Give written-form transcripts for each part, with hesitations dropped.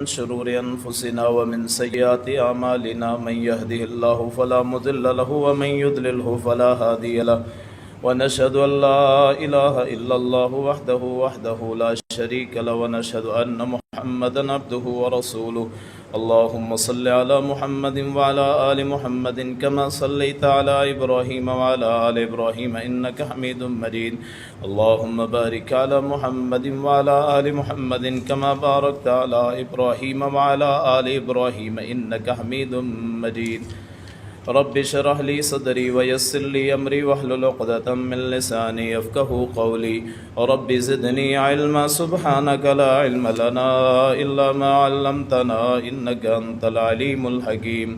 شرور أنفسنا ومن سيئات أعمالنا من يهده الله فلا مضل له ومن يضلله فلا هادي له ونشهد أن لا إله إلا الله وحده لا شريك له ونشهد أن محمدا عبده ورسوله اللهم صل على محمد وعلى آل محمد كما صليت على إبراهيم وعلى آل إبراهيم إنك حميد مجيد اللهم بارك على محمد وعلى آل محمد كما باركت على إبراهيم وعلى آل إبراهيم إنك حميد مجيد رب اشرح لي صدري ويسر لي أمري واحلل عقدة من لساني يفقهوا قولي رب زدني علما سبحانك لا علم لنا إلا ما علمتنا إنك أنت العليم الحكيم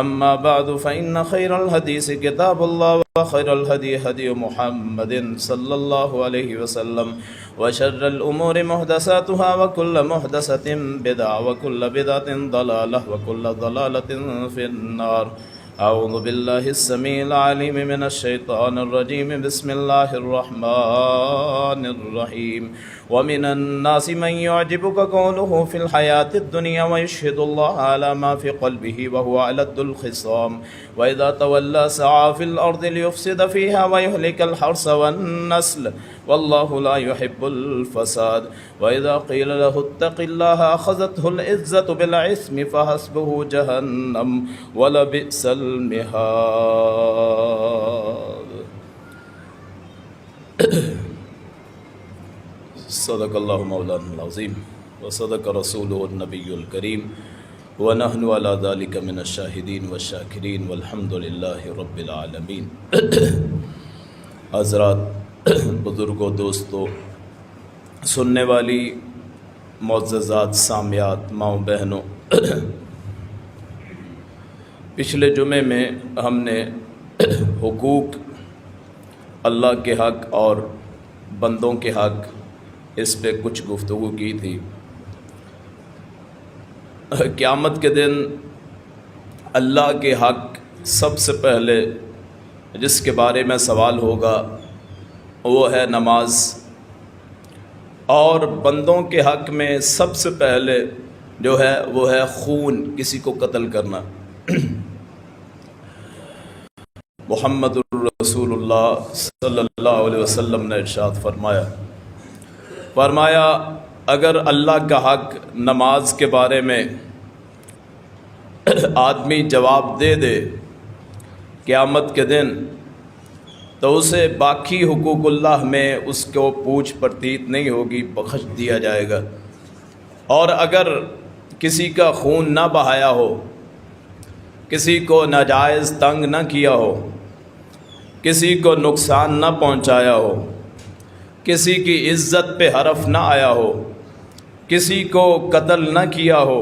أما بعد فإن خير الحديث كتاب الله وخير الهدي هدي محمد صلى الله عليه وسلم وشر الأمور محدثاتها وكل محدثة بدعة وكل بدعة ضلالة وكل ضلالة في النار أعوذ بالله السميع العليم من الشيطان الرجيم بسم الله الرحمن الرحيم ومن الناس من يعجبك قوله في الحياة الدنيا ويشهد الله على ما في قلبه وهو ألد الخصام وإذا تولى سعى في الأرض ليفسد فيها ويهلك الحرث والنسل والله لا يحب الفساد وإذا قيل له اتق الله أخذته العزة بالإثم فحسبه جهنم ولبئس المهاد صدق اللہ مولانا العظیم وصدق رسولہ النبی الکریم ونحن على ذلك من الشاہدین والشاکرین والحمد للہ رب العالمین۔ حضرات، بزرگوں، دوستوں، سننے والی معززات، سامعات، ماؤں، بہنوں، پچھلے جمعے میں ہم نے حقوق، اللہ کے حق اور بندوں کے حق، اس پہ کچھ گفتگو کی تھی۔ قیامت کے دن اللہ کے حق سب سے پہلے جس کے بارے میں سوال ہوگا وہ ہے نماز، اور بندوں کے حق میں سب سے پہلے جو ہے وہ ہے خون، کسی کو قتل کرنا۔ محمد الرسول اللہ صلی اللہ علیہ وسلم نے ارشاد فرمایا اگر اللہ کا حق نماز کے بارے میں آدمی جواب دے دے قیامت کے دن تو اسے باقی حقوق اللہ میں اس کو پوچھ پرتیت نہیں ہوگی، بخش دیا جائے گا۔ اور اگر کسی کا خون نہ بہایا ہو، کسی کو ناجائز تنگ نہ کیا ہو، کسی کو نقصان نہ پہنچایا ہو، کسی کی عزت پہ حرف نہ آیا ہو، کسی کو قتل نہ کیا ہو،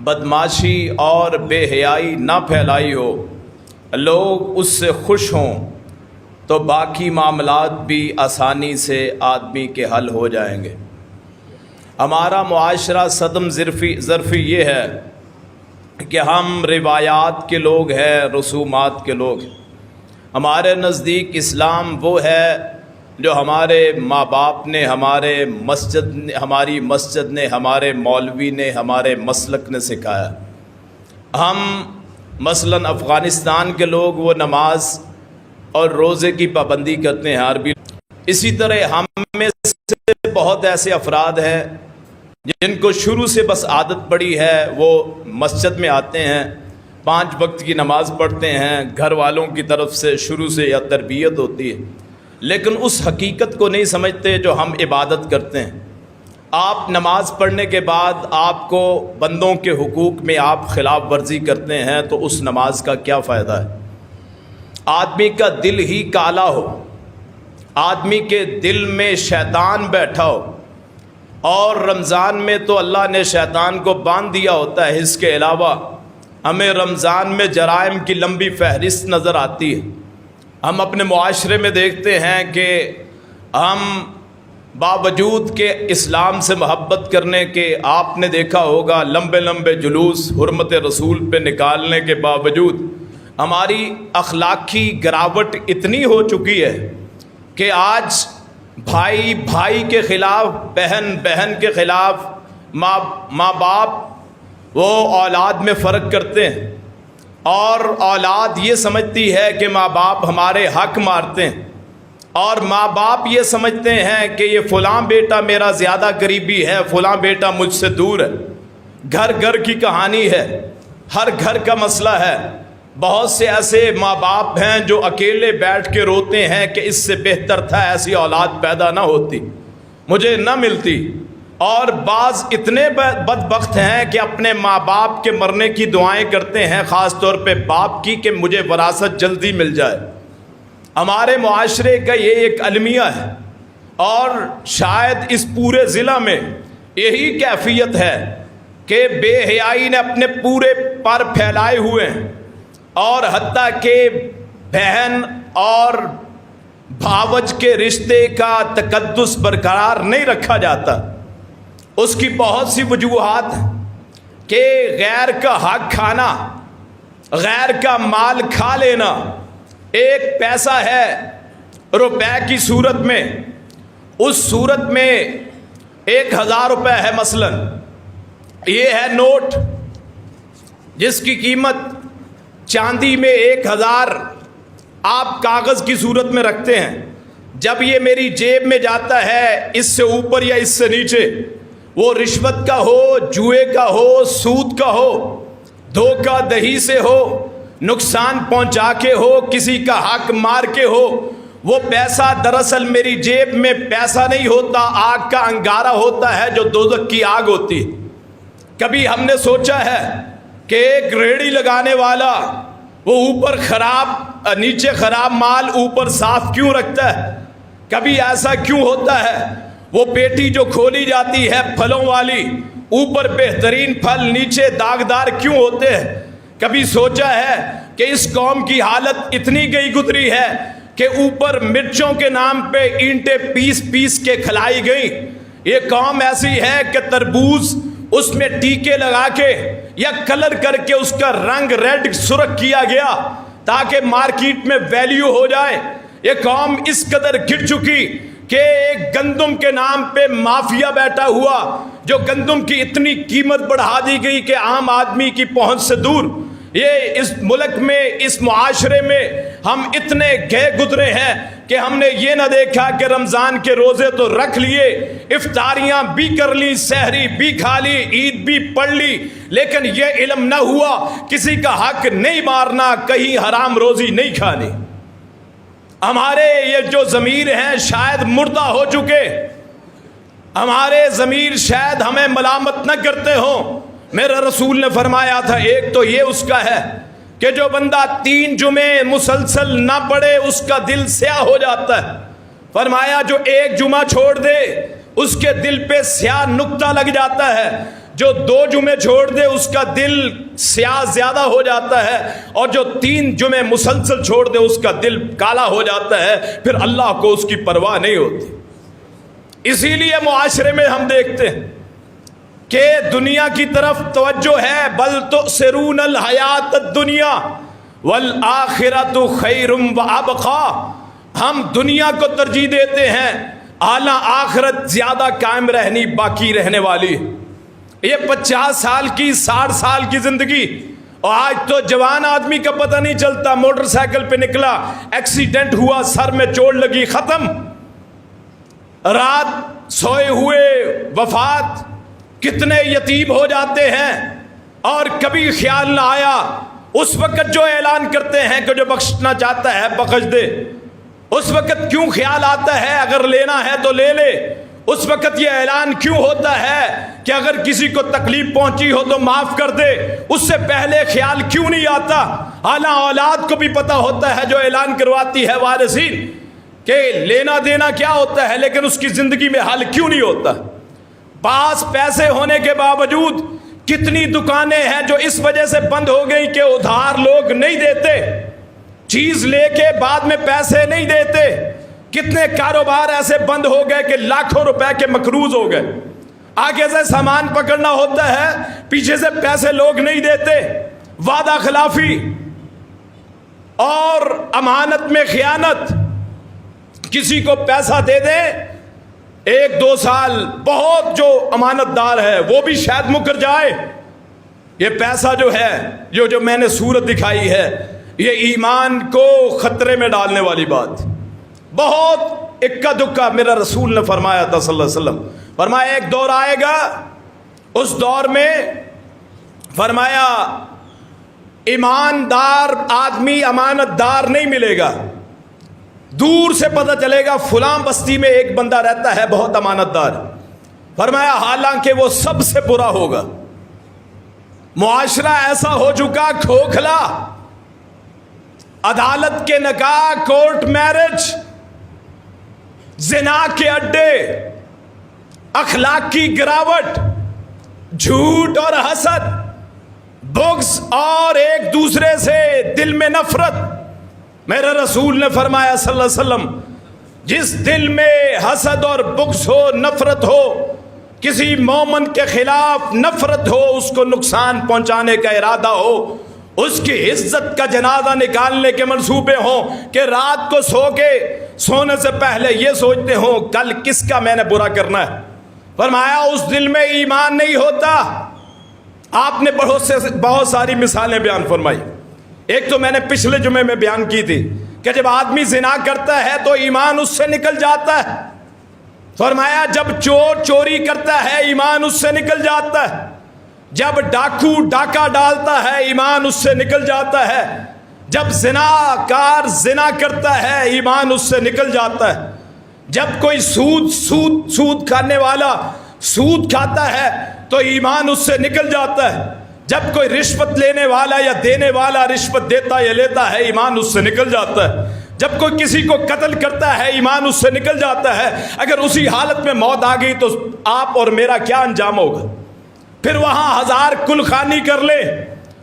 بدمعاشی اور بے حیائی نہ پھیلائی ہو، لوگ اس سے خوش ہوں تو باقی معاملات بھی آسانی سے آدمی کے حل ہو جائیں گے۔ ہمارا معاشرہ صدم ظرفی یہ ہے کہ ہم روایات کے لوگ ہیں، رسومات کے لوگ ہیں۔ ہمارے نزدیک اسلام وہ ہے جو ہمارے ماں باپ نے، ہماری مسجد نے، ہمارے مولوی نے، ہمارے مسلک نے سکھایا۔ ہم مثلاً افغانستان کے لوگ وہ نماز اور روزے کی پابندی کرتے ہیں عربی۔ اسی طرح ہم میں سے بہت ایسے افراد ہیں جن کو شروع سے بس عادت پڑی ہے، وہ مسجد میں آتے ہیں، 5 وقت کی نماز پڑھتے ہیں، گھر والوں کی طرف سے شروع سے یا تربیت ہوتی ہے، لیکن اس حقیقت کو نہیں سمجھتے جو ہم عبادت کرتے ہیں۔ آپ نماز پڑھنے کے بعد آپ کو بندوں کے حقوق میں آپ خلاف ورزی کرتے ہیں تو اس نماز کا کیا فائدہ ہے؟ آدمی کا دل ہی کالا ہو، آدمی کے دل میں شیطان بیٹھا ہو، اور رمضان میں تو اللہ نے شیطان کو باندھ دیا ہوتا ہے، اس کے علاوہ ہمیں رمضان میں جرائم کی لمبی فہرست نظر آتی ہے۔ ہم اپنے معاشرے میں دیکھتے ہیں کہ ہم باوجود کہ اسلام سے محبت کرنے کے، آپ نے دیکھا ہوگا لمبے لمبے جلوس حرمت رسول پہ نکالنے کے باوجود ہماری اخلاقی گراوٹ اتنی ہو چکی ہے کہ آج بھائی بھائی کے خلاف، بہن بہن کے خلاف، ماں باپ وہ اولاد میں فرق کرتے ہیں، اور اولاد یہ سمجھتی ہے کہ ماں باپ ہمارے حق مارتے ہیں، اور ماں باپ یہ سمجھتے ہیں کہ یہ فلاں بیٹا میرا زیادہ قریبی ہے، فلاں بیٹا مجھ سے دور ہے۔ گھر گھر کی کہانی ہے، ہر گھر کا مسئلہ ہے۔ بہت سے ایسے ماں باپ ہیں جو اکیلے بیٹھ کے روتے ہیں کہ اس سے بہتر تھا ایسی اولاد پیدا نہ ہوتی، مجھے نہ ملتی۔ اور بعض اتنے بدبخت ہیں کہ اپنے ماں باپ کے مرنے کی دعائیں کرتے ہیں، خاص طور پہ باپ کی، کہ مجھے وراثت جلدی مل جائے۔ ہمارے معاشرے کا یہ ایک المیہ ہے، اور شاید اس پورے ضلع میں یہی کیفیت ہے کہ بے حیائی نے اپنے پورے پر پھیلائے ہوئے ہیں، اور حتیٰ کہ بہن اور بھاوج کے رشتے کا تقدس برقرار نہیں رکھا جاتا۔ اس کی بہت سی وجوہات ہیں کہ غیر کا حق کھانا، غیر کا مال کھا لینا۔ ایک پیسہ ہے روپے کی صورت میں، اس صورت میں 1000 روپے ہے، مثلا یہ ہے نوٹ جس کی قیمت چاندی میں 1000 آپ کاغذ کی صورت میں رکھتے ہیں۔ جب یہ میری جیب میں جاتا ہے، اس سے اوپر یا اس سے نیچے، وہ رشوت کا ہو، جوئے کا ہو، سود کا ہو، دھوکہ دہی سے ہو، نقصان پہنچا کے ہو، کسی کا حق مار کے ہو، وہ پیسہ دراصل میری جیب میں پیسہ نہیں ہوتا، آگ کا انگارہ ہوتا ہے جو دوزخ کی آگ ہوتی ہے۔ کبھی ہم نے سوچا ہے کہ ایک ریڑھی لگانے والا وہ اوپر خراب نیچے خراب مال اوپر صاف کیوں رکھتا ہے؟ کبھی ایسا کیوں ہوتا ہے؟ وہ پیٹی جو کھولی جاتی ہے پھلوں والی، اوپر بہترین پھل نیچے داغدار کیوں ہوتے ہیں؟ کبھی سوچا ہے کہ اس قوم کی حالت اتنی گئی گزری ہے کہ اوپر مرچوں کے نام پہ اینٹیں پیس پیس کے کھلائی گئیں؟ یہ قوم ایسی ہے کہ تربوز اس میں ٹیکے لگا کے یا کلر کر کے اس کا رنگ ریڈ سرخ کیا گیا تاکہ مارکیٹ میں ویلیو ہو جائے۔ یہ قوم اس قدر گر چکی کہ ایک گندم کے نام پہ مافیا بیٹھا ہوا، جو گندم کی اتنی قیمت بڑھا دی گئی کہ عام آدمی کی پہنچ سے دور۔ یہ اس ملک میں، اس معاشرے میں ہم اتنے گئے گزرے ہیں کہ ہم نے یہ نہ دیکھا کہ رمضان کے روزے تو رکھ لیے، افطاریاں بھی کر لی، سحری بھی کھا لی، عید بھی پڑھ لی، لیکن یہ علم نہ ہوا کسی کا حق نہیں مارنا، کہیں حرام روزی نہیں کھانی۔ ہمارے یہ جو ضمیر ہیں شاید مردہ ہو چکے، ہمارے ضمیر شاید ہمیں ملامت نہ کرتے ہوں۔ میرے رسول نے فرمایا تھا، ایک تو یہ اس کا ہے کہ جو بندہ 3 جمعے مسلسل نہ پڑھے اس کا دل سیاہ ہو جاتا ہے۔ فرمایا جو 1 جمعہ چھوڑ دے اس کے دل پہ سیاہ نقطہ لگ جاتا ہے، جو 2 جمعے چھوڑ دے اس کا دل سیاہ زیادہ ہو جاتا ہے، اور جو 3 جمعے مسلسل چھوڑ دے اس کا دل کالا ہو جاتا ہے، پھر اللہ کو اس کی پرواہ نہیں ہوتی۔ اسی لیے معاشرے میں ہم دیکھتے ہیں کہ دنیا کی طرف توجہ ہے، بل تؤثرون الحیات الدنیا والآخرۃ خیر وابقیٰ۔ ہم دنیا کو ترجیح دیتے ہیں، اعلیٰ آخرت زیادہ قائم رہنی، باقی رہنے والی۔ یہ 50 سال کی 60 سال کی زندگی، اور آج تو جوان آدمی کا پتہ نہیں چلتا، موٹر سائیکل پہ نکلا، ایکسیڈنٹ ہوا، سر میں چوٹ لگی، ختم۔ رات سوئے ہوئے وفات، کتنے یتیم ہو جاتے ہیں، اور کبھی خیال نہ آیا۔ اس وقت جو اعلان کرتے ہیں کہ جو بخشنا چاہتا ہے بخش دے، اس وقت کیوں خیال آتا ہے اگر لینا ہے تو لے لے؟ اس وقت یہ اعلان کیوں ہوتا ہے کہ اگر کسی کو تکلیف پہنچی ہو تو معاف کر دے؟ اس سے پہلے خیال کیوں نہیں آتا؟ حالانکہ اولاد کو بھی پتہ ہوتا ہے جو اعلان کرواتی ہے وارثین کہ لینا دینا کیا ہوتا ہے، لیکن اس کی زندگی میں حل کیوں نہیں ہوتا؟ پاس پیسے ہونے کے باوجود کتنی دکانیں ہیں جو اس وجہ سے بند ہو گئی کہ ادھار لوگ نہیں دیتے، چیز لے کے بعد میں پیسے نہیں دیتے۔ کتنے کاروبار ایسے بند ہو گئے کہ لاکھوں روپے کے مقروض ہو گئے۔ آگے سے سامان پکڑنا ہوتا ہے، پیچھے سے پیسے لوگ نہیں دیتے۔ وعدہ خلافی اور امانت میں خیانت، کسی کو پیسہ دے دے ایک دو سال بہت جو امانت دار ہے وہ بھی شاید مکر جائے. یہ پیسہ جو ہے جو میں نے صورت دکھائی ہے یہ ایمان کو خطرے میں ڈالنے والی بات. بہت اکا دکا میرا رسول نے فرمایا تھا صلی اللہ علیہ وسلم. فرمایا ایک دور آئے گا, اس دور میں فرمایا ایماندار آدمی امانت دار نہیں ملے گا. دور سے پتہ چلے گا فلاں بستی میں ایک بندہ رہتا ہے بہت امانت دار. فرمایا حالانکہ وہ سب سے برا ہوگا. معاشرہ ایسا ہو چکا کھوکھلا, عدالت کے نکاح, کورٹ میرج, زنا کے اڈے, اخلاق کی گراوٹ, جھوٹ اور حسد, بغض اور ایک دوسرے سے دل میں نفرت. میرے رسول نے فرمایا صلی اللہ علیہ وسلم جس دل میں حسد اور بغض ہو, نفرت ہو, کسی مومن کے خلاف نفرت ہو, اس کو نقصان پہنچانے کا ارادہ ہو, اس کی عزت کا جنازہ نکالنے کے منصوبے ہوں کہ رات کو سونے سے پہلے یہ سوچتے ہوں کل کس کا میں نے برا کرنا ہے. فرمایا اس دل میں ایمان نہیں ہوتا. آپ نے بہت ساری مثالیں بیان فرمائی. ایک تو میں نے پچھلے جمعے میں بیان کی تھی کہ جب آدمی زنا کرتا ہے تو ایمان اس سے نکل جاتا ہے. فرمایا جب چور چوری کرتا ہے ایمان اس سے نکل جاتا ہے. جب ڈاکو ڈاکہ ڈالتا ہے ایمان اس سے نکل جاتا ہے. جب زنا کار زنا کرتا ہے ایمان اس سے نکل جاتا ہے. جب کوئی سود کھانے والا سود کھاتا ہے تو ایمان اس سے نکل جاتا ہے. جب کوئی رشوت لینے والا یا دینے والا رشوت دیتا یا لیتا ہے ایمان اس سے نکل جاتا ہے. جب کوئی کسی کو قتل کرتا ہے ایمان اس سے نکل جاتا ہے. اگر اسی حالت میں موت آ گئی تو آپ اور میرا کیا انجام ہوگا؟ پھر وہاں 1000 کلخانی کر لے,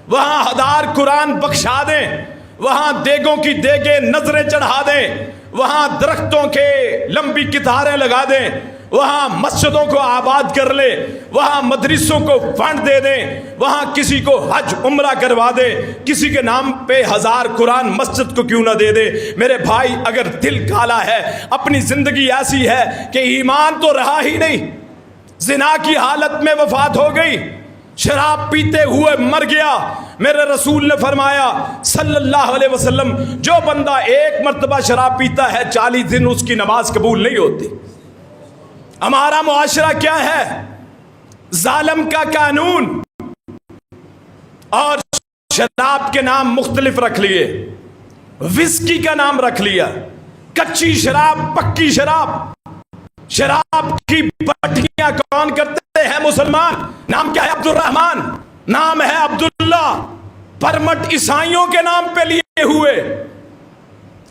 وہاں 1000 قرآن بخشا دیں, وہاں دیگوں کی دیگیں نظریں چڑھا دیں, وہاں درختوں کے لمبی کتاریں لگا دیں, وہاں مسجدوں کو آباد کر لے, وہاں مدرسوں کو فنڈ دے دیں, وہاں کسی کو حج عمرہ کروا دے, کسی کے نام پہ 1000 قرآن مسجد کو کیوں نہ دے دے. میرے بھائی اگر دل کالا ہے, اپنی زندگی ایسی ہے کہ ایمان تو رہا ہی نہیں, زنا کی حالت میں وفات ہو گئی, شراب پیتے ہوئے مر گیا. میرے رسول نے فرمایا صلی اللہ علیہ وسلم جو بندہ ایک مرتبہ شراب پیتا ہے 40 دن اس کی نماز قبول نہیں ہوتی. ہمارا معاشرہ کیا ہے؟ ظالم کا قانون, اور شراب کے نام مختلف رکھ لیے. وسکی کا نام رکھ لیا, کچی شراب, پکی شراب. شراب کی بٹیاں کون کرتے ہیں؟ مسلمان. نام کیا ہے؟ عبد الرحمان, نام ہے عبداللہ. پرمٹ عیسائیوں کے نام پہ لیے ہوئے.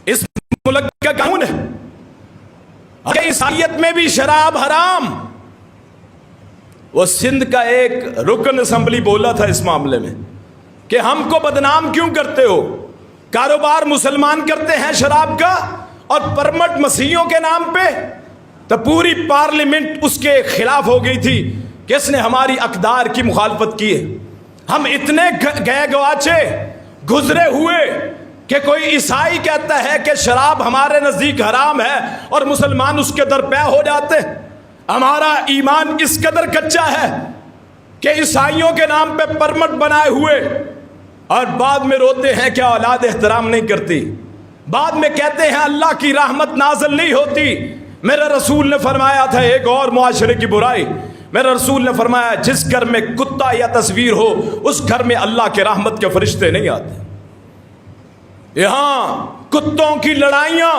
اس ملک کا قانون ہے کہ عیسائیت میں بھی شراب حرام. وہ سندھ کا ایک رکن اسمبلی بولا تھا اس معاملے میں کہ ہم کو بدنام کیوں کرتے ہو؟ کاروبار مسلمان کرتے ہیں شراب کا اور پرمٹ مسیحیوں کے نام پہ. تو پوری پارلیمنٹ اس کے خلاف ہو گئی تھی کہ اس نے ہماری اقدار کی مخالفت کی ہے. ہم اتنے گئے گواچے گزرے ہوئے کہ کوئی عیسائی کہتا ہے کہ شراب ہمارے نزدیک حرام ہے اور مسلمان اس کے در پہ ہو جاتے. ہمارا ایمان اس قدر کچا ہے کہ عیسائیوں کے نام پہ پرمٹ بنائے ہوئے, اور بعد میں روتے ہیں کہ اولاد احترام نہیں کرتی, بعد میں کہتے ہیں اللہ کی رحمت نازل نہیں ہوتی. میرے رسول نے فرمایا تھا ایک اور معاشرے کی برائی. میرے رسول نے فرمایا جس گھر میں کتا یا تصویر ہو اس گھر میں اللہ کے رحمت کے فرشتے نہیں آتے. یہاں کتوں کی لڑائیاں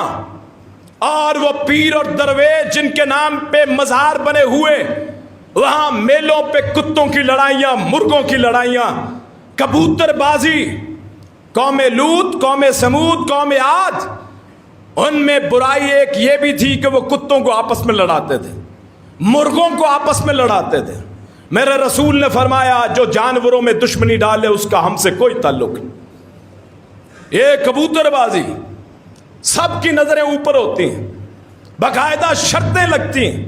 اور وہ پیر اور درویش جن کے نام پہ مزار بنے ہوئے, وہاں میلوں پہ کتوں کی لڑائیاں, مرغوں کی لڑائیاں, کبوتر بازی. قوم لوط, قوم سمود, قوم عاد, ان میں برائی ایک یہ بھی تھی کہ وہ کتوں کو آپس میں لڑاتے تھے, مرغوں کو آپس میں لڑاتے تھے. میرے رسول نے فرمایا جو جانوروں میں دشمنی ڈالے اس کا ہم سے کوئی تعلق نہیں. یہ کبوتر بازی, سب کی نظریں اوپر ہوتی ہیں, باقاعدہ شرطیں لگتی ہیں,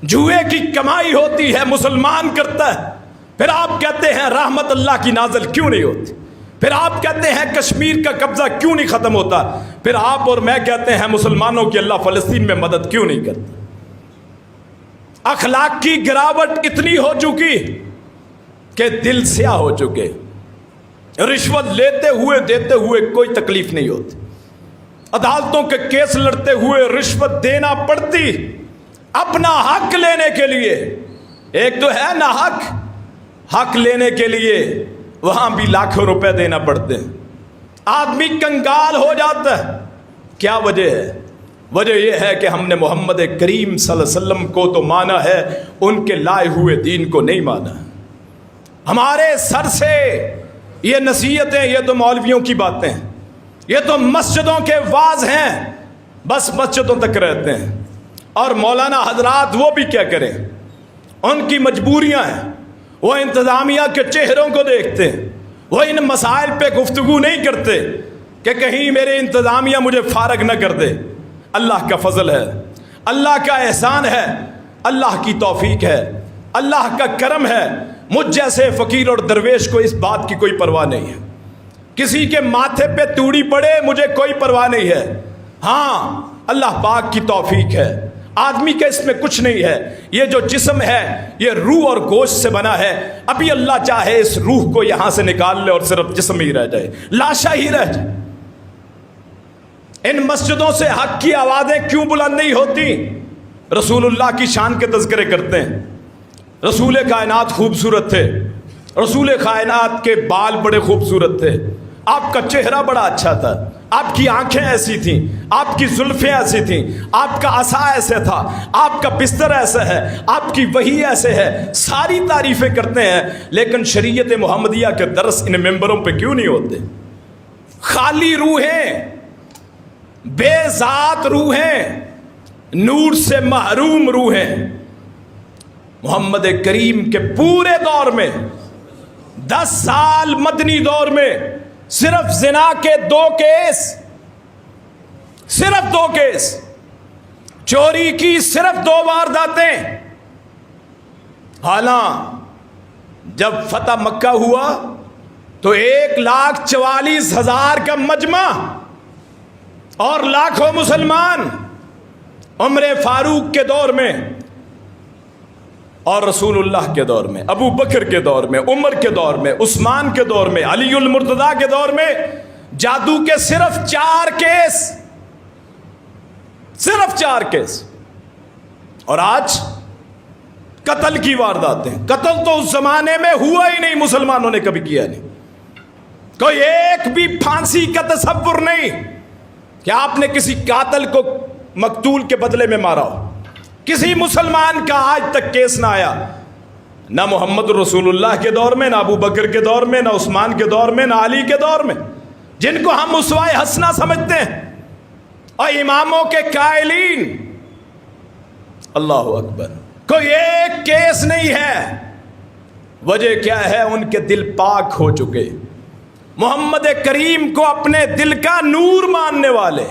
جوئے کی کمائی ہوتی ہے, مسلمان کرتا ہے. پھر آپ کہتے ہیں رحمت اللہ کی نازل کیوں نہیں ہوتی؟ پھر آپ کہتے ہیں کشمیر کا قبضہ کیوں نہیں ختم ہوتا؟ پھر آپ اور میں کہتے ہیں مسلمانوں کی اللہ فلسطین میں مدد کیوں نہیں کرتا؟ اخلاق کی گراوٹ اتنی ہو چکی کہ دل سیاہ ہو چکے. رشوت لیتے ہوئے دیتے ہوئے کوئی تکلیف نہیں ہوتی. عدالتوں کے کیس لڑتے ہوئے رشوت دینا پڑتی اپنا حق لینے کے لیے. ایک تو ہے نا حق لینے کے لیے وہاں بھی لاکھوں روپے دینا پڑتے ہیں. آدمی کنگال ہو جاتا ہے. کیا وجہ ہے؟ وجہ یہ ہے کہ ہم نے محمد کریم صلی اللہ علیہ وسلم کو تو مانا ہے, ان کے لائے ہوئے دین کو نہیں مانا. ہمارے سر سے یہ نصیحتیں, یہ تو مولویوں کی باتیں ہیں, یہ تو مسجدوں کے واعظ ہیں, بس مسجدوں تک رہتے ہیں. اور مولانا حضرات وہ بھی کیا کریں, ان کی مجبوریاں ہیں. وہ انتظامیہ کے چہروں کو دیکھتے ہیں, وہ ان مسائل پہ گفتگو نہیں کرتے کہ کہیں میرے انتظامیہ مجھے فارغ نہ کر دے. اللہ کا فضل ہے, اللہ کا احسان ہے, اللہ کی توفیق ہے, اللہ کا کرم ہے. مجھ جیسے فقیر اور درویش کو اس بات کی کوئی پرواہ نہیں ہے. کسی کے ماتھے پہ توڑی پڑے مجھے کوئی پرواہ نہیں ہے. ہاں اللہ پاک کی توفیق ہے, آدمی کا اس میں کچھ نہیں ہے. یہ جو جسم ہے یہ روح اور گوشت سے بنا ہے. ابھی اللہ چاہے اس روح کو یہاں سے نکال لے اور صرف جسم ہی رہ جائے, لاشا ہی رہ جائے. ان مسجدوں سے حق کی آوازیں کیوں بلند نہیں ہوتی؟ رسول اللہ کی شان کے تذکرے کرتے ہیں. رسول کائنات خوبصورت تھے, رسول کائنات کے بال بڑے خوبصورت تھے, آپ کا چہرہ بڑا اچھا تھا, آپ کی آنکھیں ایسی تھیں, آپ کی زلفیں ایسی تھیں, آپ کا عصا ایسے تھا, آپ کا بستر ایسا ہے, آپ کی وحی ایسے ہے. ساری تعریفیں کرتے ہیں, لیکن شریعت محمدیہ کے درس ان ممبروں پہ کیوں نہیں ہوتے؟ خالی روحیں, بے ذات روحیں, نور سے محروم روحیں. محمد کریم کے پورے دور میں 10 سال مدنی دور میں صرف زنا کے 2 کیس, صرف 2 کیس, چوری کی صرف 2 وارداتیں. حالانکہ جب فتح مکہ ہوا تو 1,44,000 کا مجمع اور لاکھوں مسلمان عمر فاروق کے دور میں اور رسول اللہ کے دور میں, ابو بکر کے دور میں, عمر کے دور میں, عثمان کے دور میں, علی المرتضیٰ کے دور میں جادو کے صرف 4 کیس, صرف 4 کیس. اور آج قتل کی وارداتیں. قتل تو اس زمانے میں ہوا ہی نہیں, مسلمانوں نے کبھی کیا نہیں. کوئی ایک بھی پھانسی کا تصور نہیں کہ آپ نے کسی قاتل کو مقتول کے بدلے میں مارا ہو. کسی مسلمان کا آج تک کیس نہ آیا, نہ محمد رسول اللہ کے دور میں, نہ ابو بکر کے دور میں, نہ عثمان کے دور میں, نہ علی کے دور میں, جن کو ہم اسوہ حسنہ سمجھتے ہیں اور اماموں کے قائلین. اللہ اکبر, کوئی ایک کیس نہیں ہے. وجہ کیا ہے؟ ان کے دل پاک ہو چکے. محمد کریم کو اپنے دل کا نور ماننے والے,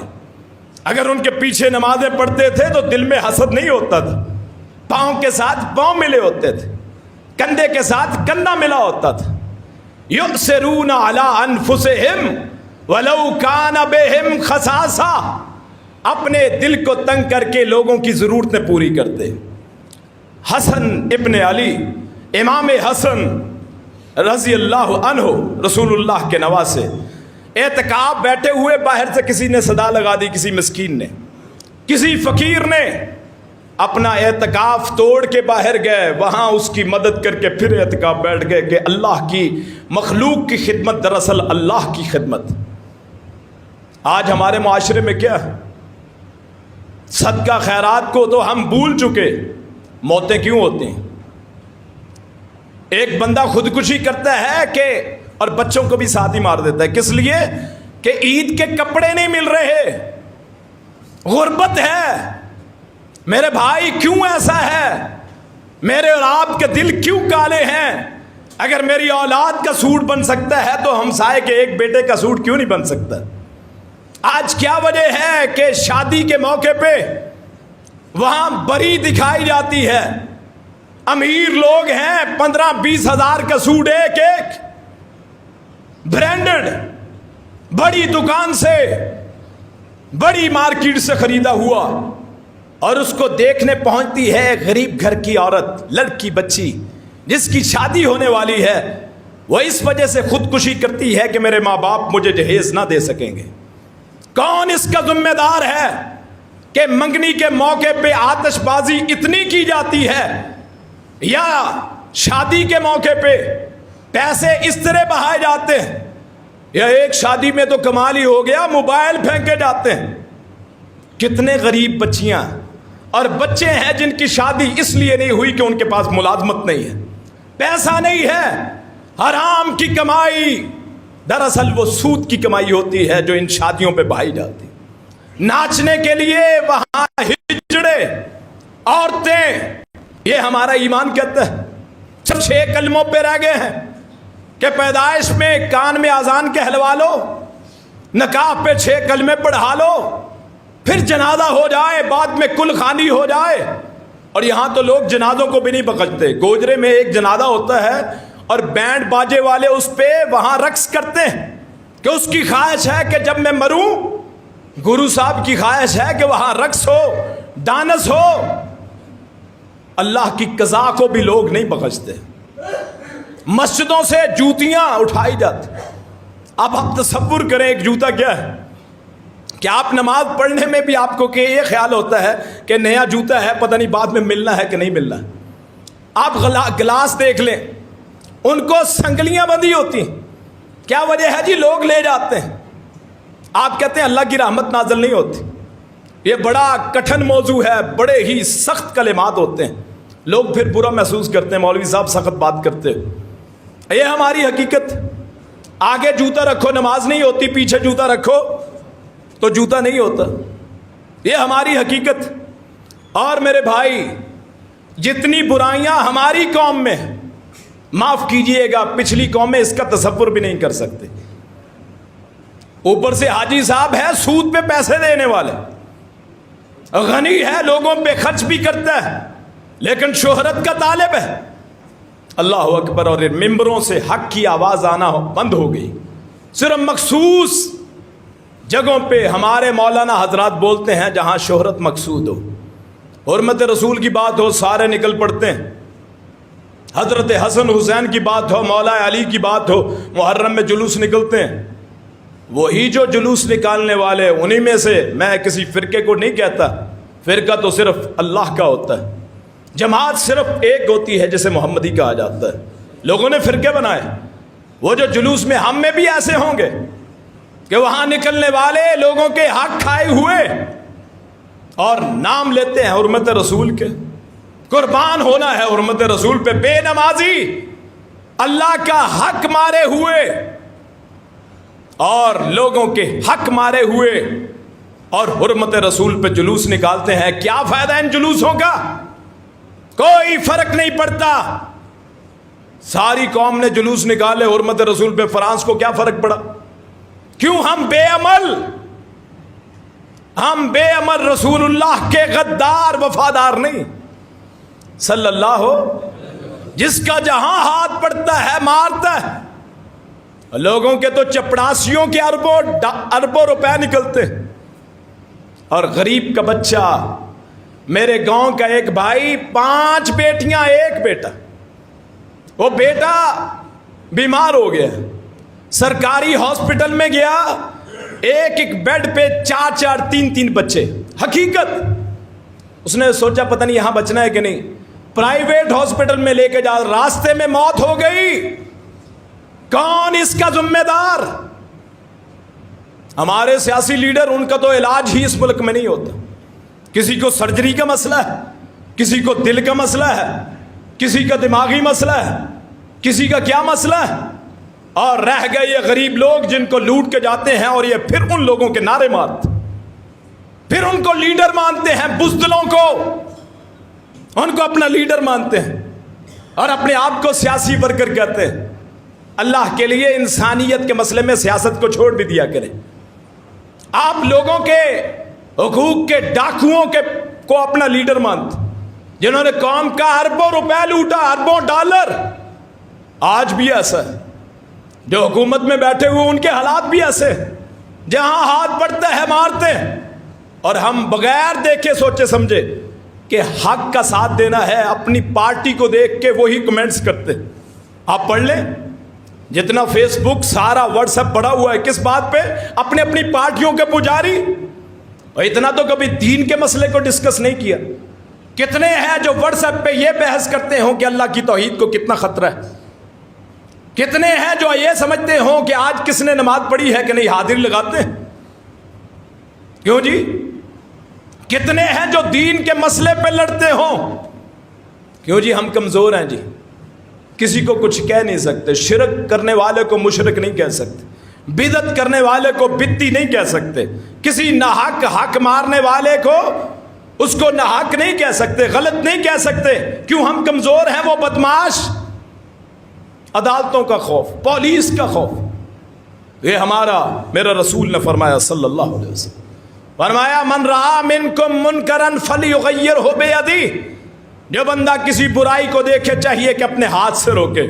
اگر ان کے پیچھے نمازیں پڑھتے تھے تو دل میں حسد نہیں ہوتا تھا, پاؤں کے ساتھ پاؤں ملے ہوتے تھے, کندھے کے ساتھ کندھا ملا ہوتا تھا. یؤثرون علی انفسہم ولو کان بہم خصاصہ, اپنے دل کو تنگ کر کے لوگوں کی ضرورتیں پوری کرتے. حسن ابن علی, امام حسن رضی اللہ عنہ, رسول اللہ کے نواسے, اعتکاف بیٹھے ہوئے باہر سے کسی نے صدا لگا دی, کسی مسکین نے, کسی فقیر نے اپنا اعتکاف توڑ کے باہر گئے, وہاں اس کی مدد کر کے پھر اعتکاف بیٹھ گئے کہ اللہ کی مخلوق کی خدمت دراصل اللہ کی خدمت. آج ہمارے معاشرے میں کیا ہے؟ صدقہ خیرات کو تو ہم بھول چکے. موتیں کیوں ہوتی ہیں؟ ایک بندہ خودکشی کرتا ہے کہ اور بچوں کو بھی ساتھ ہی مار دیتا ہے. کس لیے؟ کہ عید کے کپڑے نہیں مل رہے, غربت ہے. میرے بھائی کیوں ایسا ہے؟ میرے اور آپ کے دل کیوں کالے ہیں؟ اگر میری اولاد کا سوٹ بن سکتا ہے تو ہمسائے کے ایک بیٹے کا سوٹ کیوں نہیں بن سکتا؟ آج کیا وجہ ہے کہ شادی کے موقع پہ وہاں بری دکھائی جاتی ہے؟ امیر لوگ ہیں, 15-20 ہزار کا سوٹ ایک ایک, برانڈڈ, بڑی دکان سے, بڑی مارکیٹ سے خریدا ہوا, اور اس کو دیکھنے پہنچتی ہے ایک غریب گھر کی عورت، لڑکی بچی جس کی شادی ہونے والی ہے، وہ اس وجہ سے خودکشی کرتی ہے کہ میرے ماں باپ مجھے جہیز نہ دے سکیں گے۔ کون اس کا ذمہ دار ہے کہ منگنی کے موقع پہ آتش بازی اتنی کی جاتی ہے، یا شادی کے موقع پہ پیسے اس طرح بہائے جاتے ہیں، یا ایک شادی میں تو کمال ہی ہو گیا، موبائل پھینکے جاتے ہیں۔ کتنے غریب بچیاں اور بچے ہیں جن کی شادی اس لیے نہیں ہوئی کہ ان کے پاس ملازمت نہیں ہے، پیسہ نہیں ہے، حرام کی کمائی، دراصل وہ سود کی کمائی ہوتی ہے جو ان شادیوں پہ بہائی جاتی۔ ناچنے کے لیے وہاں ہجڑے عورتیں، یہ ہمارا ایمان کہتا ہے۔ سب 6 کلموں پہ رہ گئے ہیں کہ پیدائش میں کان میں اذان کہلوا لو، نکاح پہ 6 کلمے پڑھا لو، پھر جنازہ ہو جائے، بعد میں کل خانی ہو جائے۔ اور یہاں تو لوگ جنازوں کو بھی نہیں بخشتے۔ گوجرے میں ایک جنازہ ہوتا ہے اور بینڈ باجے والے اس پہ وہاں رقص کرتے ہیں کہ اس کی خواہش ہے کہ جب میں مروں، گرو صاحب کی خواہش ہے کہ وہاں رقص ہو، ڈانس ہو۔ اللہ کی قضا کو بھی لوگ نہیں بخشتے۔ مسجدوں سے جوتیاں اٹھائی جاتی۔ اب آپ تصور کریں ایک جوتا کیا ہے، کہ آپ نماز پڑھنے میں بھی آپ کو کہ یہ خیال ہوتا ہے کہ نیا جوتا ہے، پتہ نہیں بعد میں ملنا ہے کہ نہیں ملنا ہے۔ آپ گلاس دیکھ لیں، ان کو سنگلیاں بندھی ہوتی ہیں، کیا وجہ ہے جی؟ لوگ لے جاتے ہیں۔ آپ کہتے ہیں اللہ کی رحمت نازل نہیں ہوتی۔ یہ بڑا کٹھن موضوع ہے، بڑے ہی سخت کلمات ہوتے ہیں، لوگ پھر برا محسوس کرتے ہیں، مولوی صاحب سخت بات کرتے ہیں۔ یہ ہماری حقیقت۔ آگے جوتا رکھو نماز نہیں ہوتی، پیچھے جوتا رکھو تو جوتا نہیں ہوتا، یہ ہماری حقیقت۔ اور میرے بھائی، جتنی برائیاں ہماری قوم میں، معاف کیجئے گا پچھلی قوم میں اس کا تصور بھی نہیں کر سکتے۔ اوپر سے حاجی صاحب ہے سود پہ پیسے دینے والے، غنی ہے، لوگوں پہ خرچ بھی کرتا ہے، لیکن شہرت کا طالب ہے۔ اللہ اکبر۔ اور ممبروں سے حق کی آواز آنا بند ہو گئی، صرف مخصوص جگہوں پہ ہمارے مولانا حضرات بولتے ہیں جہاں شہرت مقصود ہو، حرمت رسول کی بات ہو، سارے نکل پڑتے ہیں۔ حضرت حسن حسین کی بات ہو، مولا علی کی بات ہو، محرم میں جلوس نکلتے ہیں۔ وہی جو جلوس نکالنے والے، انہی میں سے، میں کسی فرقے کو نہیں کہتا، فرقہ تو صرف اللہ کا ہوتا ہے، جماعت صرف ایک ہوتی ہے جسے محمدی کہا جاتا ہے۔ لوگوں نے فرقے بنائے، وہ جو جلوس میں ہم میں بھی ایسے ہوں گے کہ وہاں نکلنے والے لوگوں کے حق کھائے ہوئے اور نام لیتے ہیں حرمت رسول کے، قربان ہونا ہے حرمت رسول پہ، بے نمازی اللہ کا حق مارے ہوئے اور لوگوں کے حق مارے ہوئے اور حرمت رسول پہ جلوس نکالتے ہیں۔ کیا فائدہ ان جلوسوں کا؟ کوئی فرق نہیں پڑتا۔ ساری قوم نے جلوس نکالے حرمت رسول پہ، فرانس کو کیا فرق پڑا؟ کیوں ہم بے عمل رسول اللہ کے غدار وفادار نہیں صلی اللہ ہو، جس کا جہاں ہاتھ پڑتا ہے مارتا ہے۔ لوگوں کے تو چپڑاسیوں کے اربوں روپے نکلتے، اور غریب کا بچہ، میرے گاؤں کا ایک بھائی، 5 بیٹیاں 1 بیٹا، وہ بیٹا بیمار ہو گیا، سرکاری ہاسپٹل میں گیا، ایک بیڈ پہ 4 3 بچے۔ حقیقت اس نے سوچا پتہ نہیں یہاں بچنا ہے کہ نہیں، پرائیویٹ ہاسپٹل میں لے کے جا، راستے میں موت ہو گئی۔ کون اس کا ذمہ دار؟ ہمارے سیاسی لیڈر، ان کا تو علاج ہی اس ملک میں نہیں ہوتا۔ کسی کو سرجری کا مسئلہ ہے، کسی کو دل کا مسئلہ ہے، کسی کا دماغی مسئلہ ہے، کسی کا کیا مسئلہ ہے، اور رہ گئے یہ غریب لوگ جن کو لوٹ کے جاتے ہیں، اور یہ پھر ان لوگوں کے نعرے مارتے، پھر ان کو لیڈر مانتے ہیں، بزدلوں کو ان کو اپنا لیڈر مانتے ہیں اور اپنے آپ کو سیاسی ورکر کہتے ہیں۔ اللہ کے لیے انسانیت کے مسئلے میں سیاست کو چھوڑ بھی دیا کریں۔ آپ لوگوں کے حقوق کے ڈاکوؤں کو اپنا لیڈر مانتے، جنہوں نے قوم کا اربوں روپے لوٹا، اربوں ڈالر۔ آج بھی ایسا ہے، جو حکومت میں بیٹھے ہوئے ان کے حالات بھی ایسے ہیں، جہاں ہاتھ پڑتا ہے مارتے ہیں۔ اور ہم بغیر دیکھے سوچے سمجھے کہ حق کا ساتھ دینا ہے اپنی پارٹی کو دیکھ کے وہی کمنٹس کرتے. آپ پڑھ لیں جتنا فیس بک سارا واٹس ایپ پڑا ہوا ہے کس بات پہ؟ اپنے اپنی پارٹیوں کے پجاری. اور اتنا تو کبھی دین کے مسئلے کو ڈسکس نہیں کیا. کتنے ہیں جو واٹس ایپ پہ یہ بحث کرتے ہوں کہ اللہ کی توحید کو کتنا خطرہ ہے؟ کتنے ہیں جو یہ سمجھتے ہوں کہ آج کس نے نماز پڑھی ہے کہ نہیں حاضری لگاتے ہیں؟ کیوں جی؟ کتنے ہیں جو دین کے مسئلے پہ لڑتے ہوں؟ کیوں جی؟ ہم کمزور ہیں جی، کسی کو کچھ کہہ نہیں سکتے. شرک کرنے والے کو مشرک نہیں کہہ سکتے، بدعت کرنے والے کو بدعتی نہیں کہہ سکتے، کسی ناحق حق مارنے والے کو اس کو ناحق نہیں کہہ سکتے، غلط نہیں کہہ سکتے. کیوں؟ ہم کمزور ہیں. وہ بدماش عدالتوں کا خوف، پولیس کا خوف. یہ ہمارا میرا رسول نے فرمایا صلی اللہ علیہ وسلم، فرمایا من رآ منکم منکرا فلیغیرہ بیدیہ، جو بندہ کسی برائی کو دیکھے چاہیے کہ اپنے ہاتھ سے روکے.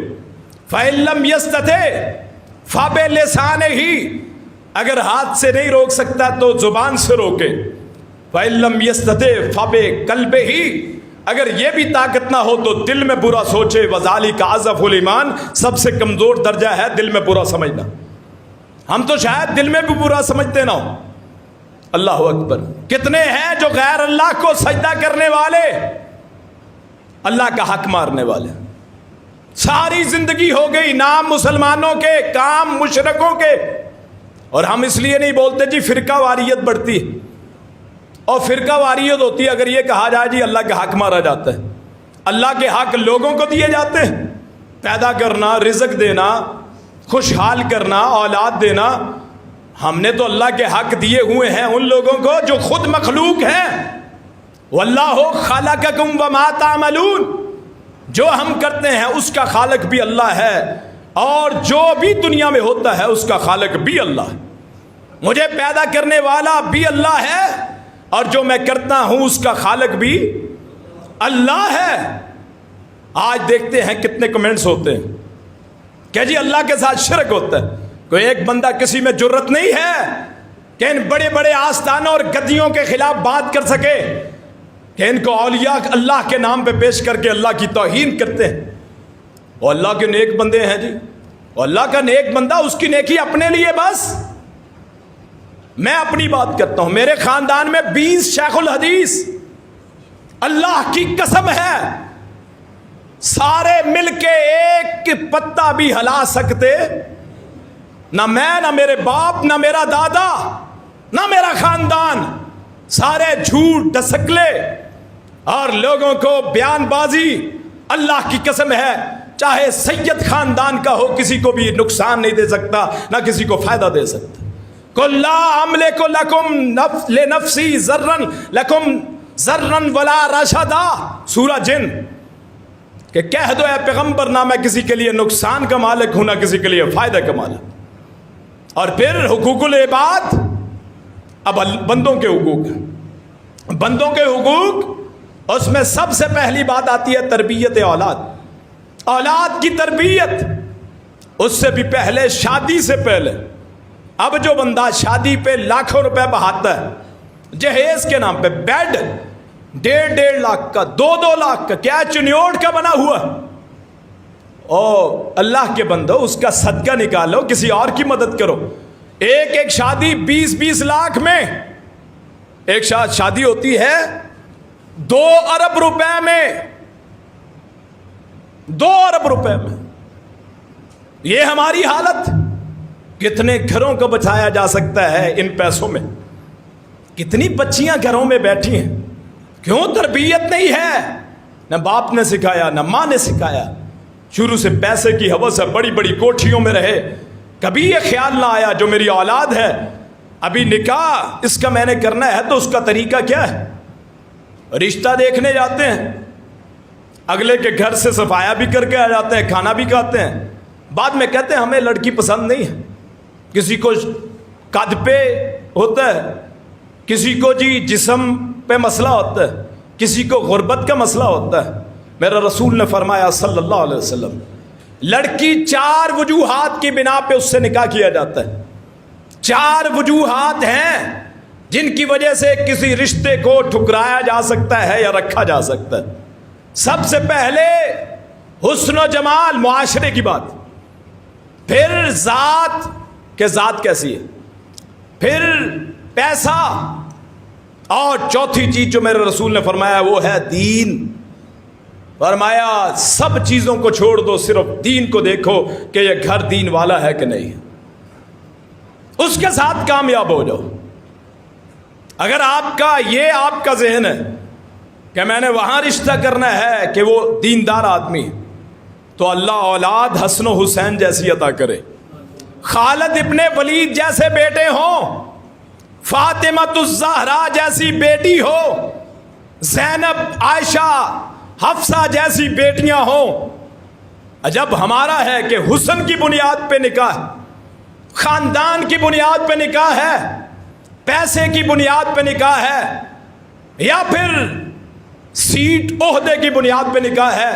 فإن لم یستطع فبلسانہ، اگر ہاتھ سے نہیں روک سکتا تو زبان سے روکے. فإن لم یستطع فبقلبہ، اگر یہ بھی طاقت نہ ہو تو دل میں برا سوچے. وذالک اضعف الایمان، سب سے کمزور درجہ ہے دل میں برا سمجھنا. ہم تو شاید دل میں بھی برا سمجھتے نہ ہوں. اللہ اکبر. کتنے ہیں جو غیر اللہ کو سجدہ کرنے والے، اللہ کا حق مارنے والے. ساری زندگی ہو گئی نام مسلمانوں کے، کام مشرکوں کے. اور ہم اس لیے نہیں بولتے جی فرقہ واریت بڑھتی ہے. اور فرقہ واریت ہوتی ہے اگر یہ کہا جائے جی اللہ کا حق مارا جاتا ہے. اللہ کے حق لوگوں کو دیے جاتے ہیں، پیدا کرنا، رزق دینا، خوشحال کرنا، اولاد دینا. ہم نے تو اللہ کے حق دیے ہوئے ہیں ان لوگوں کو جو خود مخلوق ہیں. واللہ خلقکم وما تعملون، جو ہم کرتے ہیں اس کا خالق بھی اللہ ہے، اور جو بھی دنیا میں ہوتا ہے اس کا خالق بھی اللہ ہے. مجھے پیدا کرنے والا بھی اللہ ہے، اور جو میں کرتا ہوں اس کا خالق بھی اللہ ہے. آج دیکھتے ہیں کتنے کمنٹس ہوتے ہیں کہ جی اللہ کے ساتھ شرک ہوتا ہے. کوئی ایک بندہ کسی میں جرت نہیں ہے کہ ان بڑے بڑے آستانوں اور گدیوں کے خلاف بات کر سکے کہ ان کو اولیاء اللہ کے نام پہ پیش کر کے اللہ کی توہین کرتے ہیں. اور اللہ کے نیک بندے ہیں جی، اور اللہ کا نیک بندہ اس کی نیکی اپنے لیے بس. میں اپنی بات کرتا ہوں، میرے خاندان میں 20 شیخ الحدیث، اللہ کی قسم ہے سارے مل کے ایک پتا بھی ہلا سکتے. نہ میں، نہ میرے باپ، نہ میرا دادا، نہ میرا خاندان. سارے جھوٹ ڈسکلے اور لوگوں کو بیان بازی. اللہ کی قسم ہے چاہے سید خاندان کا ہو کسی کو بھی نقصان نہیں دے سکتا، نہ کسی کو فائدہ دے سکتا. قل لا املک لکم لنفسی ضرا لکم ضرا ولا رشدا، سورہ جن. کہ کہہ دو اے پیغمبر نہ میں کسی کے لیے نقصان کا مالک ہوں نہ کسی کے لیے فائدہ کا مالک. اور پھر حقوق العباد، اب بندوں کے حقوق ہیں. بندوں کے حقوق، اس میں سب سے پہلی بات آتی ہے تربیت اولاد. اولاد کی تربیت، اس سے بھی پہلے شادی سے پہلے. اب جو بندہ شادی پہ لاکھوں روپے بہاتا ہے جہیز کے نام پہ، بیڈ 1.5 لاکھ کا، 2 لاکھ کا، کیا چنیوٹ کا بنا ہوا. او اللہ کے بندو اس کا صدقہ نکالو، کسی اور کی مدد کرو. ایک شادی 20 لاکھ میں، ایک شادی ہوتی ہے 2 ارب روپے میں، 2 ارب روپے میں. یہ ہماری حالت. کتنے گھروں کو بچایا جا سکتا ہے ان پیسوں میں؟ کتنی بچیاں گھروں میں بیٹھی ہیں. کیوں؟ تربیت نہیں ہے. نہ باپ نے سکھایا نہ ماں نے سکھایا. شروع سے پیسے کی ہوس ہے، بڑی بڑی کوٹھیوں میں رہے. کبھی یہ خیال نہ آیا جو میری اولاد ہے، ابھی نکاح اس کا میں نے کرنا ہے تو اس کا طریقہ کیا ہے. رشتہ دیکھنے جاتے ہیں، اگلے کے گھر سے صفایا بھی کر کے آ جاتے ہیں، کھانا بھی کھاتے ہیں. بعد میں کہتے ہیں ہمیں لڑکی پسند نہیں ہے. کسی کو قد پہ ہوتا ہے، کسی کو جی جسم پہ مسئلہ ہوتا ہے، کسی کو غربت کا مسئلہ ہوتا ہے. میرا رسول نے فرمایا صلی اللہ علیہ وسلم، لڑکی 4 وجوہات کی بنا پہ اس سے نکاح کیا جاتا ہے. 4 وجوہات ہیں جن کی وجہ سے کسی رشتے کو ٹھکرایا جا سکتا ہے یا رکھا جا سکتا ہے. سب سے پہلے حسن و جمال معاشرے کی بات، پھر ذات کہ ذات کیسی ہے، پھر پیسہ، اور چوتھی چیز جو میرے رسول نے فرمایا وہ ہے دین. فرمایا سب چیزوں کو چھوڑ دو، صرف دین کو دیکھو کہ یہ گھر دین والا ہے کہ نہیں، اس کے ساتھ کامیاب ہو جاؤ. اگر آپ کا ذہن ہے کہ میں نے وہاں رشتہ کرنا ہے کہ وہ دیندار آدمی ہے، تو اللہ اولاد حسن و حسین جیسی عطا کرے، خالد ابن ولید جیسے بیٹے ہوں، فاطمہ الزہرا جیسی بیٹی ہو، زینب، عائشہ، حفصہ جیسی بیٹیاں ہوں. عجب ہمارا ہے کہ حسن کی بنیاد پہ نکاح، خاندان کی بنیاد پہ نکاح ہے، پیسے کی بنیاد پہ نکاح ہے، یا پھر سیٹ عہدے کی بنیاد پہ نکاح ہے.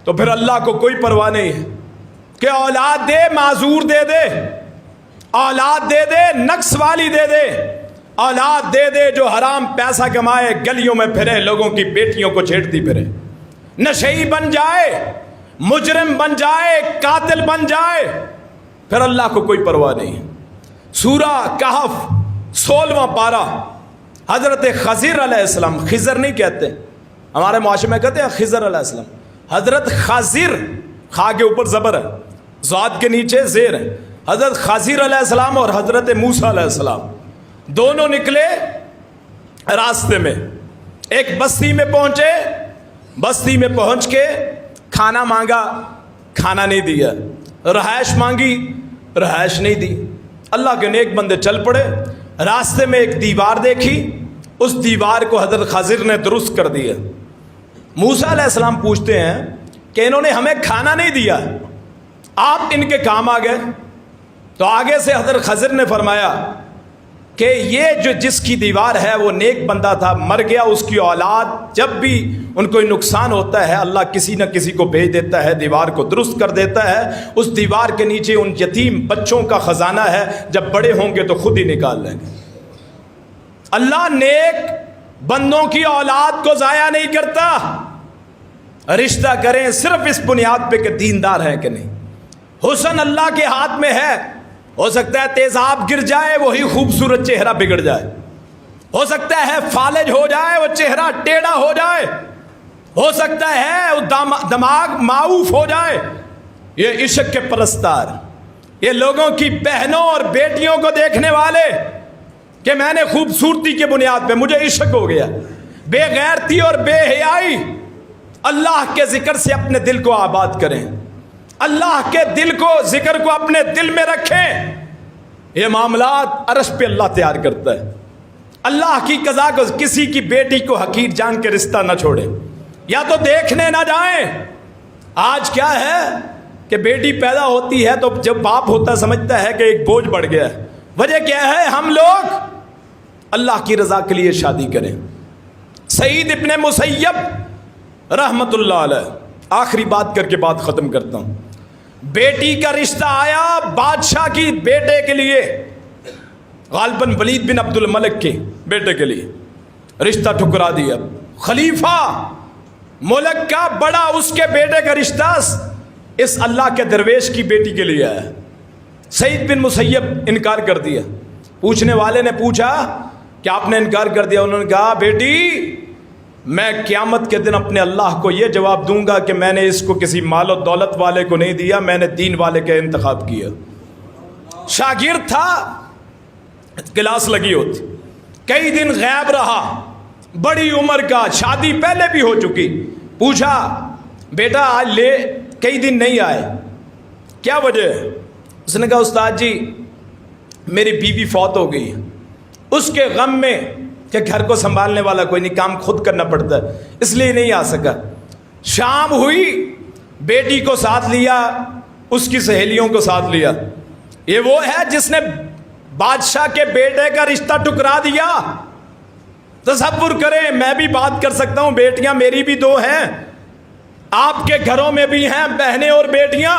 تو پھر اللہ کو کوئی پرواہ نہیں ہے کہ اولاد دے معذور دے دے، اولاد دے دے نقص والی دے دے، اولاد دے دے جو حرام پیسہ کمائے، گلیوں میں پھرے، لوگوں کی بیٹیوں کو چھیڑتی پھرے، نشئی بن جائے، مجرم بن جائے، قاتل بن جائے، پھر اللہ کو کوئی پرواہ نہیں. سورہ کہف 16واں پارہ، حضرت خضر علیہ السلام، خضر نہیں کہتے ہمارے معاشرے میں، کہتے ہیں خضر علیہ السلام. حضرت خضر، خا کے اوپر زبر ہے، ذات کے نیچے زیر ہے. حضرت خضر علیہ السلام اور حضرت موسیٰ علیہ السلام دونوں نکلے راستے میں، ایک بستی میں پہنچے، بستی میں پہنچ کے کھانا مانگا، کھانا نہیں دیا، رہائش مانگی، رہائش نہیں دی. اللہ کے نیک بندے چل پڑے، راستے میں ایک دیوار دیکھی، اس دیوار کو حضرت خضر نے درست کر دیا. موسیٰ علیہ السلام پوچھتے ہیں کہ انہوں نے ہمیں کھانا نہیں دیا، آپ ان کے کام آ گئے. تو آگے سے حضرت خضر نے فرمایا کہ یہ جو جس کی دیوار ہے وہ نیک بندہ تھا، مر گیا، اس کی اولاد جب بھی ان کو نقصان ہوتا ہے اللہ کسی نہ کسی کو بھیج دیتا ہے، دیوار کو درست کر دیتا ہے. اس دیوار کے نیچے ان یتیم بچوں کا خزانہ ہے، جب بڑے ہوں گے تو خود ہی نکال لیں گے. اللہ نیک بندوں کی اولاد کو ضائع نہیں کرتا. رشتہ کریں صرف اس بنیاد پہ کہ دیندار ہے کہ نہیں. حسن اللہ کے ہاتھ میں ہے. ہو سکتا ہے تیزاب گر جائے وہی خوبصورت چہرہ بگڑ جائے، ہو سکتا ہے فالج ہو جائے وہ چہرہ ٹیڑھا ہو جائے، ہو سکتا ہے دماغ معوف ہو جائے. یہ عشق کے پرستار، یہ لوگوں کی بہنوں اور بیٹیوں کو دیکھنے والے کہ میں نے خوبصورتی کے بنیاد پہ مجھے عشق ہو گیا، بے غیرتی اور بے حیائی. اللہ کے ذکر سے اپنے دل کو آباد کریں، اللہ کے دل کو ذکر کو اپنے دل میں رکھیں. یہ معاملات عرش پہ اللہ تیار کرتا ہے. اللہ کی قضا کو کسی کی بیٹی کو حقیر جان کے رشتہ نہ چھوڑے، یا تو دیکھنے نہ جائیں. آج کیا ہے کہ بیٹی پیدا ہوتی ہے تو جب باپ ہوتا سمجھتا ہے کہ ایک بوجھ بڑھ گیا ہے. وجہ کیا ہے؟ ہم لوگ اللہ کی رضا کے لیے شادی کریں. سعید ابن مسیب رحمت اللہ علیہ، آخری بات کر کے بات ختم کرتا ہوں. بیٹی کا رشتہ آیا بادشاہ کی بیٹے کے لیے، غالباً ولید بن عبد الملک کے بیٹے کے لیے، رشتہ ٹھکرا دیا. خلیفہ ملک کا بڑا، اس کے بیٹے کا رشتہ اس اللہ کے درویش کی بیٹی کے لیے آیا. سعید بن مسیب انکار کر دیا. پوچھنے والے نے پوچھا کہ آپ نے انکار کر دیا؟ انہوں نے کہا بیٹی میں قیامت کے دن اپنے اللہ کو یہ جواب دوں گا کہ میں نے اس کو کسی مال و دولت والے کو نہیں دیا، میں نے دین والے کا انتخاب کیا. شاگرد تھا، کلاس لگی ہوتی، کئی دن غائب رہا، بڑی عمر کا، شادی پہلے بھی ہو چکی. پوچھا بیٹا آج لے کئی دن نہیں آئے، کیا وجہ ہے؟ اس نے کہا استاد جی میری بیوی فوت ہو گئی، اس کے غم میں کہ گھر کو سنبھالنے والا کوئی نہیں، کام خود کرنا پڑتا ہے، اس لیے نہیں آ سکا. شام ہوئی، بیٹی کو ساتھ لیا، اس کی سہیلیوں کو ساتھ لیا. یہ وہ ہے جس نے بادشاہ کے بیٹے کا رشتہ ٹکرا دیا. تصور کریں، میں بھی بات کر سکتا ہوں، بیٹیاں میری بھی دو ہیں، آپ کے گھروں میں بھی ہیں بہنیں اور بیٹیاں.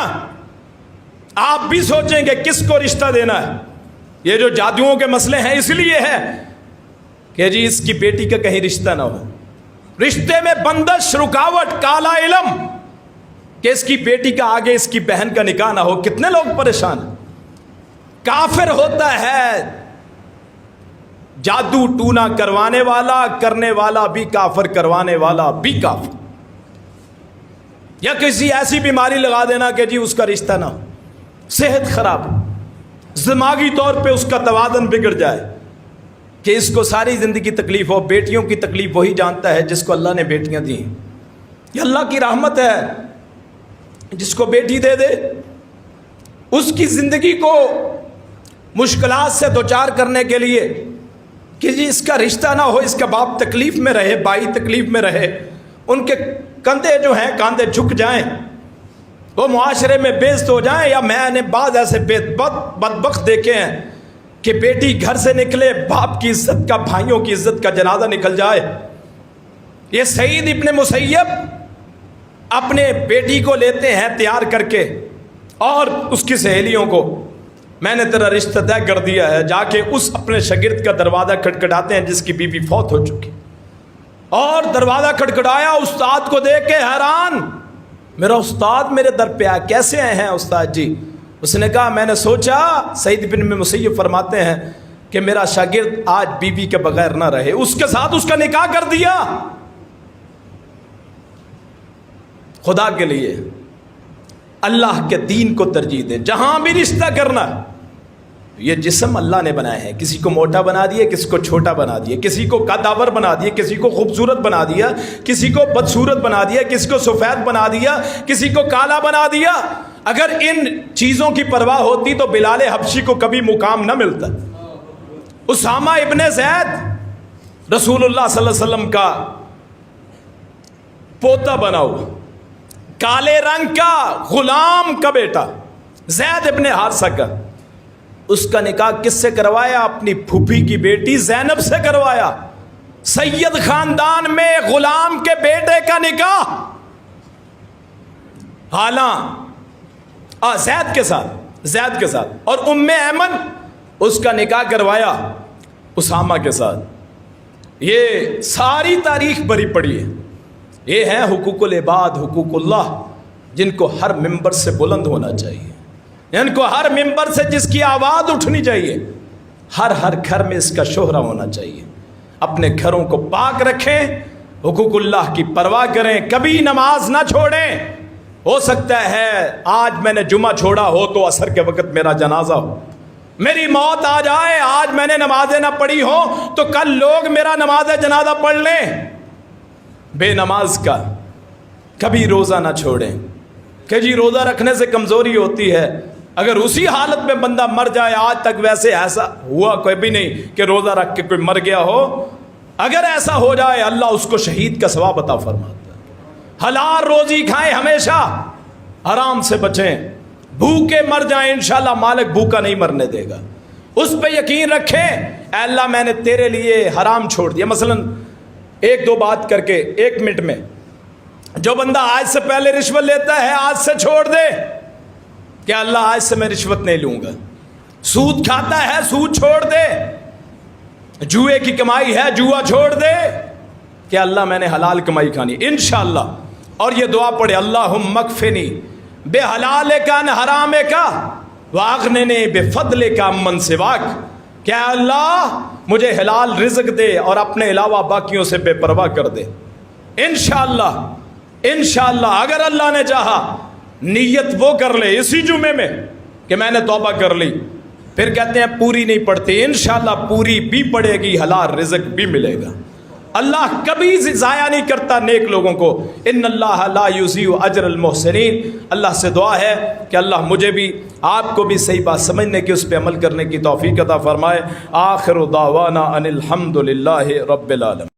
آپ بھی سوچیں کہ کس کو رشتہ دینا ہے. یہ جو جادوؤں کے مسئلے ہیں اس لیے ہے کہ جی اس کی بیٹی کا کہیں رشتہ نہ ہو، رشتے میں بندش، رکاوٹ، کالا علم کہ اس کی بیٹی کا آگے اس کی بہن کا نکاح نہ ہو. کتنے لوگ پریشان ہیں. کافر ہوتا ہے جادو ٹونا کروانے والا، کرنے والا بھی کافر، کروانے والا بھی کافر. یا کسی ایسی بیماری لگا دینا کہ جی اس کا رشتہ نہ ہو، صحت خراب، دماغی طور پہ اس کا توازن بگڑ جائے کہ اس کو ساری زندگی تکلیف ہو. بیٹیوں کی تکلیف وہی جانتا ہے جس کو اللہ نے بیٹیاں دی. یہ اللہ کی رحمت ہے، جس کو بیٹی دے دے اس کی زندگی کو مشکلات سے دوچار کرنے کے لیے کہ جی اس کا رشتہ نہ ہو، اس کا باپ تکلیف میں رہے، بھائی تکلیف میں رہے، ان کے کندھے جو ہیں کاندھے جھک جائیں، وہ معاشرے میں بے عزت ہو جائیں. یا میں نے بعض ایسے بدبخت دیکھے ہیں کہ بیٹی گھر سے نکلے، باپ کی عزت کا، بھائیوں کی عزت کا جنازہ نکل جائے. یہ سعید ابن مسیب اپنے بیٹی کو لیتے ہیں تیار کر کے اور اس کی سہیلیوں کو، میں نے تیرا رشتہ طے کر دیا ہے. جا کے اس اپنے شاگرد کا دروازہ کھٹکھٹاتے ہیں جس کی بیوی فوت ہو چکی، اور دروازہ کھٹکھٹایا، استاد کو دیکھ کے حیران، میرا استاد میرے در پہ آیا، کیسے آئے ہیں استاد جی؟ اس نے کہا میں نے سوچا، سعید بن مسیب فرماتے ہیں کہ میرا شاگرد آج بیوی کے بغیر نہ رہے، اس کے ساتھ اس کا نکاح کر دیا. خدا کے لیے اللہ کے دین کو ترجیح دیں. جہاں بھی رشتہ کرنا، یہ جسم اللہ نے بنایا ہے، کسی کو موٹا بنا دیا، کسی کو چھوٹا بنا دیا، کسی کو قداور بنا دیا، کسی کو خوبصورت بنا دیا، کسی کو بدصورت بنا دیا، کسی کو سفید بنا دیا، کسی کو کالا بنا دیا. اگر ان چیزوں کی پرواہ ہوتی تو بلال حبشی کو کبھی مقام نہ ملتا. اسامہ ابن زید رسول اللہ صلی اللہ علیہ وسلم کا پوتا بنا ہوا، کالے رنگ کا غلام کا بیٹا، زید ابن حارثہ کا. اس کا نکاح کس سے کروایا؟ اپنی پھوپھی کی بیٹی زینب سے کروایا. سید خاندان میں غلام کے بیٹے کا نکاح حالاں زید کے ساتھ اور ام ایمن اس کا نکاح کروایا اسامہ کے ساتھ. یہ ساری تاریخ بھری پڑی ہے. یہ ہیں حقوق العباد، حقوق اللہ، جن کو ہر ممبر سے بلند ہونا چاہیے، ان کو ہر ممبر سے جس کی آواز اٹھنی چاہیے. ہر گھر میں اس کا شہرہ ہونا چاہیے. اپنے گھروں کو پاک رکھیں، حقوق اللہ کی پرواہ کریں، کبھی نماز نہ چھوڑیں. ہو سکتا ہے آج میں نے جمعہ چھوڑا ہو تو عصر کے وقت میرا جنازہ ہو، میری موت آ جائے، آج میں نے نمازیں نہ پڑھی ہو تو کل لوگ میرا نماز جنازہ پڑھ لیں. بے نماز کا کبھی روزہ نہ چھوڑیں کہ جی روزہ رکھنے سے کمزوری ہوتی ہے. اگر اسی حالت میں بندہ مر جائے، آج تک ویسے ایسا ہوا کوئی بھی نہیں کہ روزہ رکھ کے کوئی مر گیا ہو. اگر ایسا ہو جائے اللہ اس کو شہید کا ثواب عطا فرماتا ہے. حلال روزی کھائیں، ہمیشہ حرام سے بچیں. بھوکے مر جائیں انشاءاللہ مالک بھوکا نہیں مرنے دے گا. اس پہ یقین رکھیں، اے اللہ میں نے تیرے لیے حرام چھوڑ دیا. مثلا ایک دو بات کر کے 1 منٹ میں، جو بندہ آج سے پہلے رشوت لیتا ہے آج سے چھوڑ دے کہ اللہ آج سے میں رشوت نہیں لوں گا. سود کھاتا ہے سود چھوڑ دے. جوئے کی کمائی ہے جوا چھوڑ دے کہ اللہ میں نے حلال کمائی کھانی انشاءاللہ. اور یہ دعا پڑھے، اللہم اکفنی بے حلالک عن حرامک واغننی بفضلک عمن سواک. کیا اللہ مجھے حلال رزق دے اور اپنے علاوہ باقیوں سے بے پرواہ کر دے. انشاءاللہ اگر اللہ نے چاہا نیت وہ کر لے اسی جمعے میں کہ میں نے توبہ کر لی، پھر کہتے ہیں پوری نہیں پڑتی، انشاءاللہ پوری بھی پڑے گی، حلال رزق بھی ملے گا. اللہ کبھی ضائع نہیں کرتا نیک لوگوں کو. ان اللہ لا یضیع اجر المحسنین. اللہ سے دعا ہے کہ اللہ مجھے بھی آپ کو بھی صحیح بات سمجھنے کی، اس پہ عمل کرنے کی توفیق عطا فرمائے. آخر دعوانا ان الحمد للہ رب العالمین.